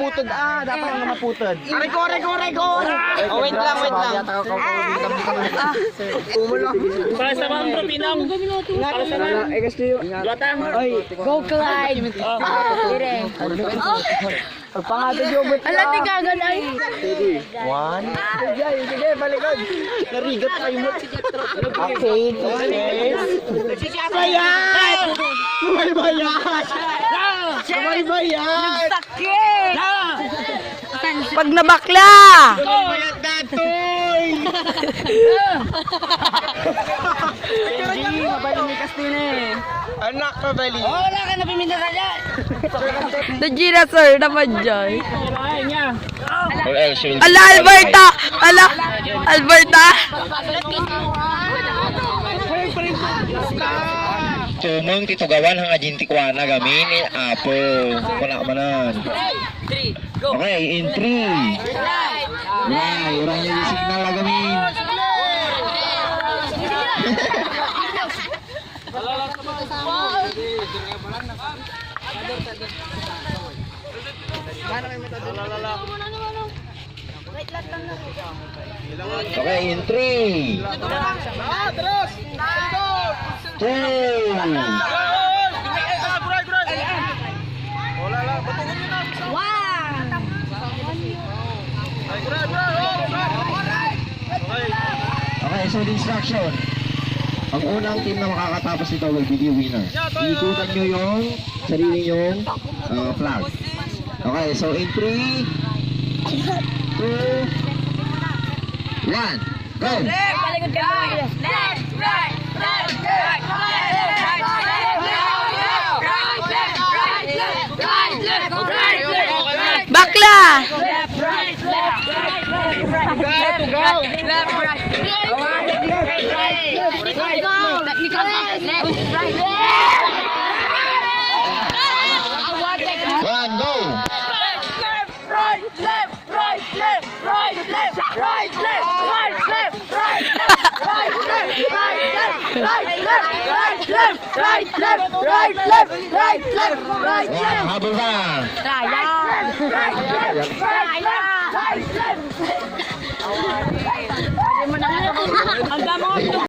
maputod. Dapat ang maputod. Reko! Oh, wait lang. Para sa mga propinang. Para sa mga. Batang. Go Clyde! Pagpangatid yung ba't Ala, di gaganay! 1. Sige, balikod. Narigat kayo mo. Okay. Bayan! Bayan! Sakit! Pag nabakla! Bayad datoy! Mabalikas din eh. Anak mabali. Wala ka na piminara yan. Nagina sir, naman dyan. Kailangan niya. Ala, Alberta! Ala, Alberta! Tumong titugawan hang ajinti kuana gamin apo wala manan. Okay, in 3. Right, orang yung signal lah gamin. Okay, in 3. 2. Okay, so the instruction. Ang unang team na makakatapos nito will be the winner. Iikutan nyo yung sarili nyong flag. Okay, so in 3, 2, 1, go! Bakla! One, go! Habol ka na!